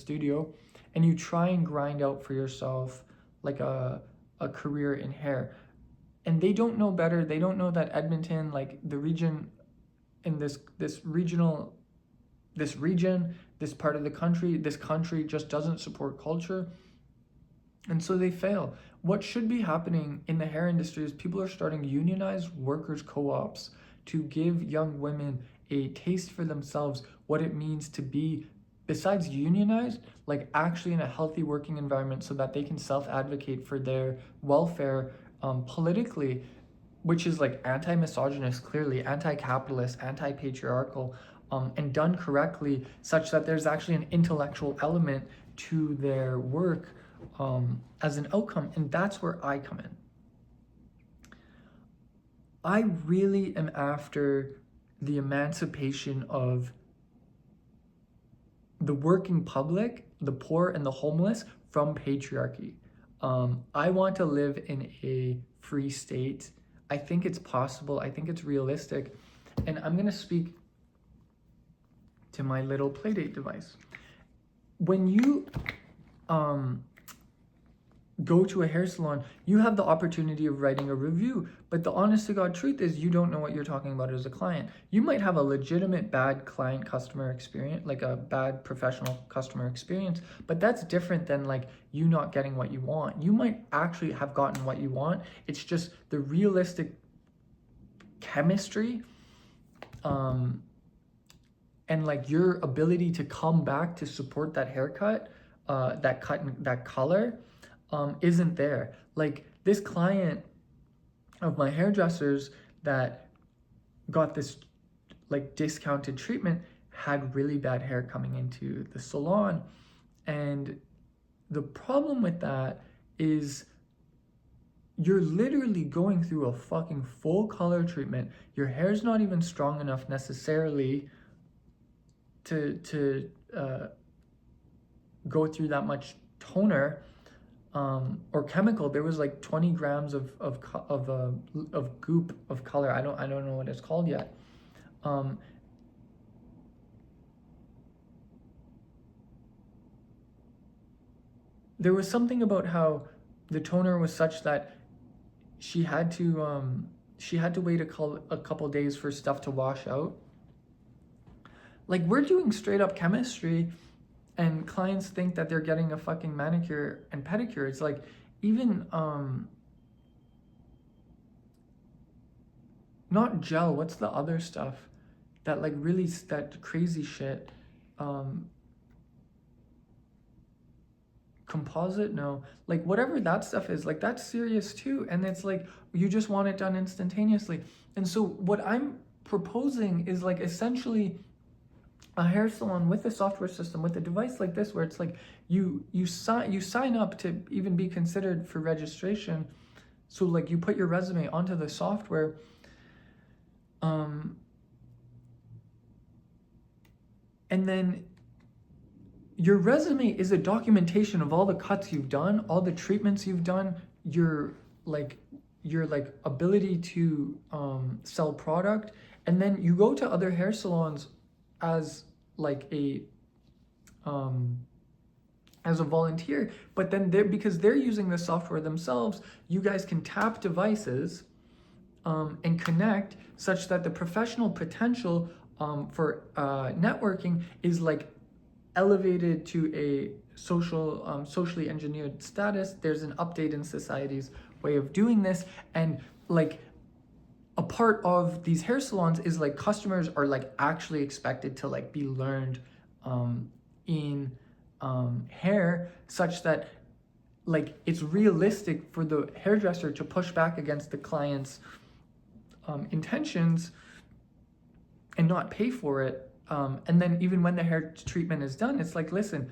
studio and you try and grind out for yourself like a career in hair. And they don't know better. They don't know that Edmonton, like the region in this region, this part of the country, this country just doesn't support culture. And so they fail. What should be happening in the hair industry is people are starting unionized workers co-ops to give young women a taste for themselves, what it means to be, besides unionized, like actually in a healthy working environment so that they can self-advocate for their welfare politically, which is like anti-misogynist, clearly, anti-capitalist, anti-patriarchal, and done correctly, such that there's actually an intellectual element to their work as an outcome. And that's where I come in. I really am after the emancipation of the working public, the poor and the homeless, from patriarchy. I want to live in a free state. I think it's possible. I think it's realistic. And I'm going to speak to my little Playdate device. When you go to a hair salon, you have the opportunity of writing a review, but the honest to God truth is you don't know what you're talking about as a client. You might have a legitimate bad client customer experience, like a bad professional customer experience, but that's different than like you not getting what you want. You might actually have gotten what you want. It's just the realistic chemistry and like your ability to come back to support that haircut, that cut, that color, isn't there. Like this client of my hairdressers that got this like discounted treatment had really bad hair coming into the salon. And the problem with that is you're literally going through a fucking full color treatment. Your hair's not even strong enough necessarily to go through that much toner or chemical. There was like 20 grams of goop of color. I don't know what it's called yet. There was something about how the toner was such that she had to wait a couple days for stuff to wash out. Like we're doing straight up chemistry and clients think that they're getting a fucking manicure and pedicure. It's like even not gel, what's the other stuff that like really, that crazy shit, composite, no, like whatever that stuff is, like that's serious too. And it's like you just want it done instantaneously. And so what I'm proposing is like essentially a hair salon with a software system, with a device like this, where it's like you sign up to even be considered for registration. So like you put your resume onto the software, and then your resume is a documentation of all the cuts you've done, all the treatments you've done, your ability to sell product. And then you go to other hair salons as like as a volunteer, but then because they're using the software themselves, you guys can tap devices and connect such that the professional potential for networking is like elevated to a socially engineered status. There's an update in society's way of doing this, and like a part of these hair salons is like customers are like actually expected to like be learned in hair, such that like it's realistic for the hairdresser to push back against the client's intentions and not pay for it. And then even when the hair treatment is done, it's like, listen,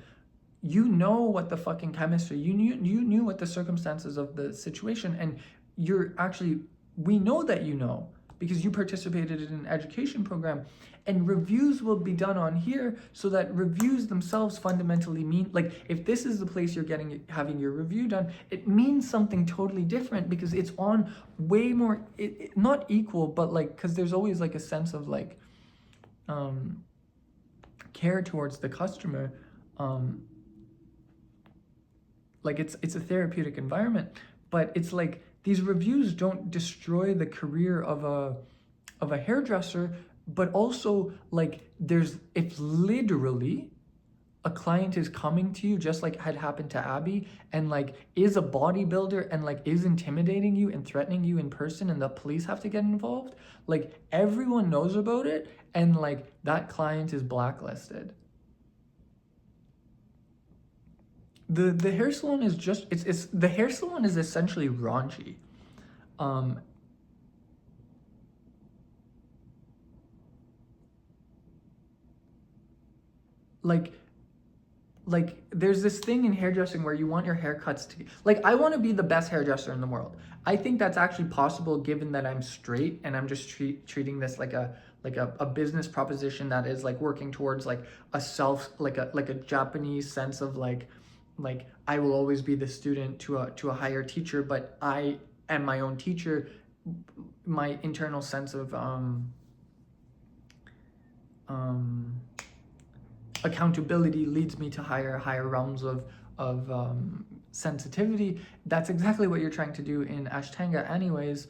you know what the fucking chemistry, you knew what the circumstances of the situation, and you're actually, we know that you know because you participated in an education program, and reviews will be done on here so that reviews themselves fundamentally mean, like if this is the place you're having your review done, it means something totally different because it's on way more, not equal, but like, because there's always like a sense of like care towards the customer. like it's a therapeutic environment, but it's like these reviews don't destroy the career of a hairdresser, but also like there's if literally a client is coming to you just like had happened to Abby and like is a bodybuilder and like is intimidating you and threatening you in person and the police have to get involved, like everyone knows about it and like that client is blacklisted. The hair salon is just it's the hair salon is essentially raunchy. Um like like there's this thing in hairdressing where you want your haircuts to like I want to be the best hairdresser in the world. I think that's actually possible given that I'm straight and I'm just treating this like a business proposition that is like working towards like a self like a Japanese sense of like I will always be the student to a higher teacher, but I am my own teacher. My internal sense of accountability leads me to higher realms of sensitivity. That's exactly what you're trying to do in Ashtanga anyways.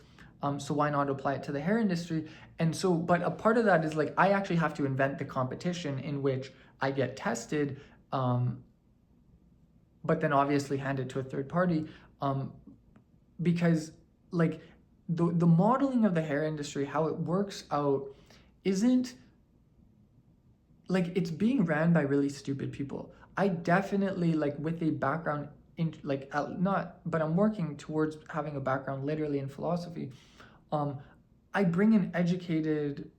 So why not apply it to the hair industry? And so, but a part of that is like I actually have to invent the competition in which I get tested, but then obviously hand it to a third party, because like the modeling of the hair industry, how it works out, isn't like it's being ran by really stupid people. I definitely like with a background in like not, but I'm working towards having a background literally in philosophy. I bring an educated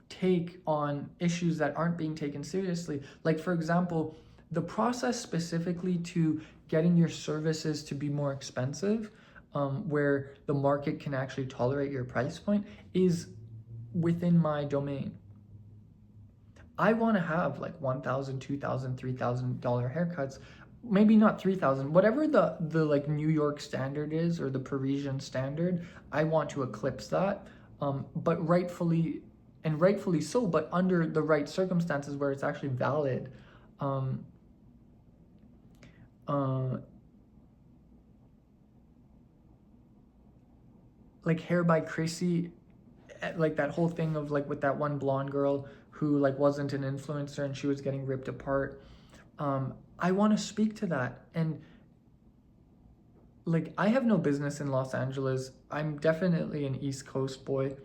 take on issues that aren't being taken seriously. Like for example, the process specifically to getting your services to be more expensive, where the market can actually tolerate your price point, is within my domain. I want to have like $1,000, $2,000, $3,000 haircuts, maybe not 3,000, whatever the like New York standard is or the Parisian standard. I want to eclipse that, but rightfully so, but under the right circumstances where it's actually valid. Like Hair by Chrissy, like that whole thing of like with that one blonde girl who like wasn't an influencer and she was getting ripped apart. I want to speak to that. And like I have no business in Los Angeles. I'm definitely an East Coast boy.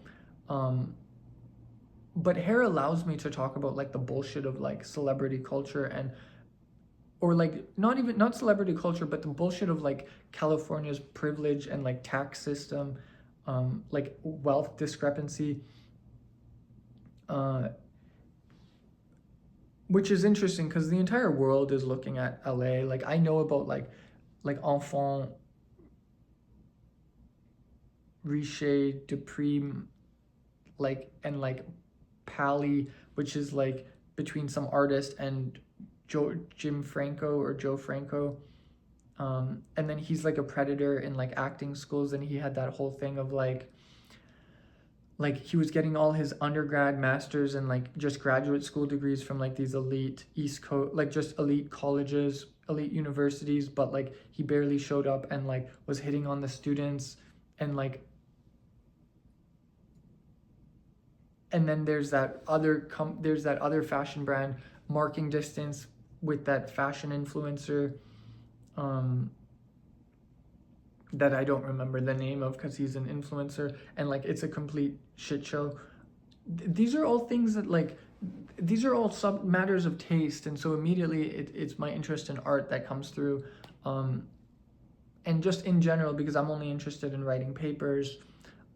But hair allows me to talk about like the bullshit of like celebrity culture and or like not celebrity culture, but the bullshit of like California's privilege and like tax system, like wealth discrepancy, which is interesting because the entire world is looking at LA. Like I know about like Enfant, Riche, Dupree, like and like Pally, which is like between some artist and Jim Franco or Joe Franco. And then he's like a predator in like acting schools, and he had that whole thing of like he was getting all his undergrad, masters, and like just graduate school degrees from like these elite East Coast, like just elite colleges, elite universities, but like he barely showed up and like was hitting on the students and like. And then there's that other fashion brand, Marking Distance, with that fashion influencer that I don't remember the name of because he's an influencer, and like it's a complete shit show. These are all things that like these are all sub matters of taste, and so immediately it's my interest in art that comes through, and just in general because I'm only interested in writing papers.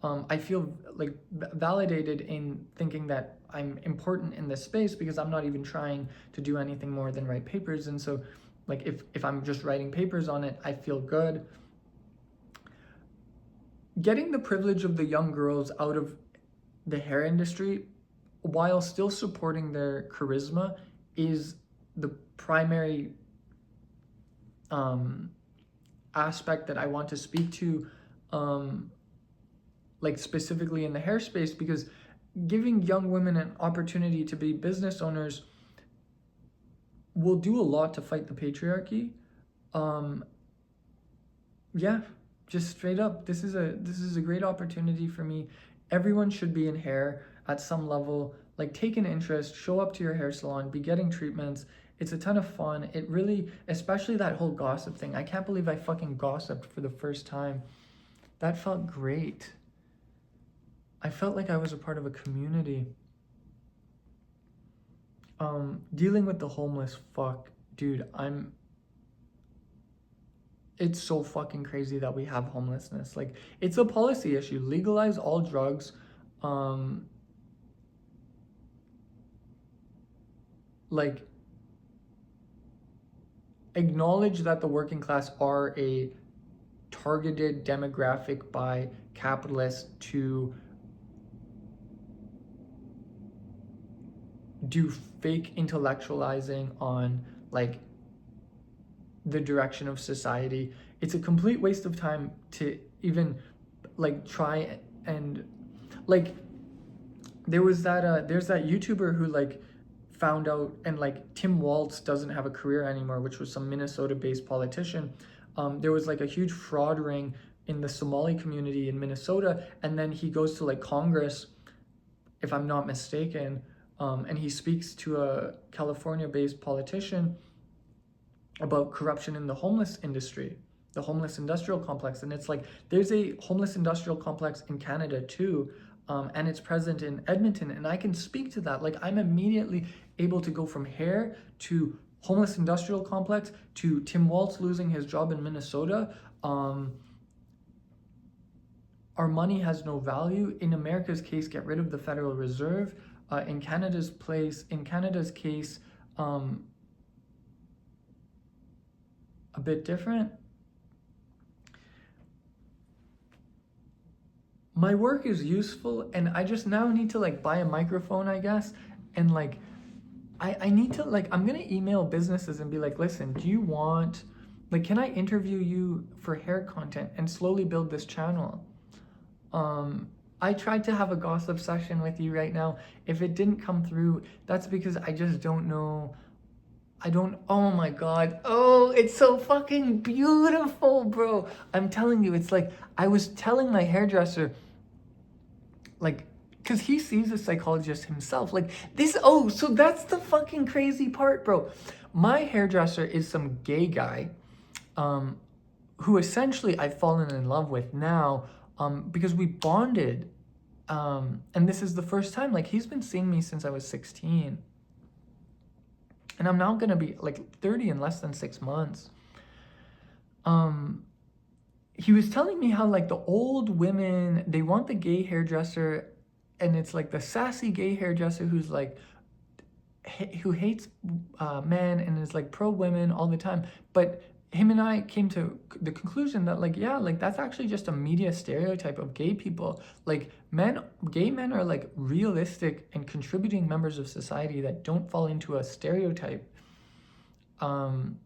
I feel like validated in thinking that I'm important in this space because I'm not even trying to do anything more than write papers. And so like if I'm just writing papers on it, I feel good. Getting the privilege of the young girls out of the hair industry while still supporting their charisma is the primary aspect that I want to speak to, like specifically in the hair space, because giving young women an opportunity to be business owners will do a lot to fight the patriarchy. yeah, just straight up, this is a great opportunity for me. Everyone should be in hair at some level. Like, take an interest, show up to your hair salon, be getting treatments. It's a ton of fun. It really, especially that whole gossip thing. I can't believe I fucking gossiped for the first time. That felt great. I felt like I was a part of a community. Dealing with the homeless, fuck, dude, it's so fucking crazy that we have homelessness. Like, it's a policy issue. Legalize all drugs. Like, acknowledge that the working class are a targeted demographic by capitalists to do fake intellectualizing on like the direction of society. It's a complete waste of time to even like try and like there's that YouTuber who like found out, and like Tim Walz doesn't have a career anymore, which was some Minnesota-based politician. There was like a huge fraud ring in the Somali community in Minnesota, and then he goes to like Congress, if I'm not mistaken, and he speaks to a California-based politician about corruption in the homeless industry, the homeless industrial complex. And it's like, there's a homeless industrial complex in Canada too, and it's present in Edmonton. And I can speak to that. Like, I'm immediately able to go from hair to homeless industrial complex to Tim Walz losing his job in Minnesota. Our money has no value. In America's case, get rid of the Federal Reserve. In Canada's case, a bit different. My work is useful, and I just now need to like buy a microphone, I guess, and like I need to like, I'm gonna email businesses and be like, listen, do you want, like, can I interview you for hair content and slowly build this channel? I tried to have a gossip session with you right now. If it didn't come through, that's because I just don't know. Oh my God. Oh, it's so fucking beautiful, bro. I'm telling you, it's like, I was telling my hairdresser, like, because he sees a psychologist himself. Like, so that's the fucking crazy part, bro. My hairdresser is some gay guy, who essentially I've fallen in love with now, because we bonded. And this is the first time, like, he's been seeing me since I was 16. And I'm now gonna be like 30 in less than 6 months. He was telling me how like the old women, they want the gay hairdresser, and it's like the sassy gay hairdresser who's like, who hates men and is like pro women all the time. But him and I came to the conclusion that like, yeah, like that's actually just a media stereotype of gay people. Like gay men are like realistic and contributing members of society that don't fall into a stereotype. And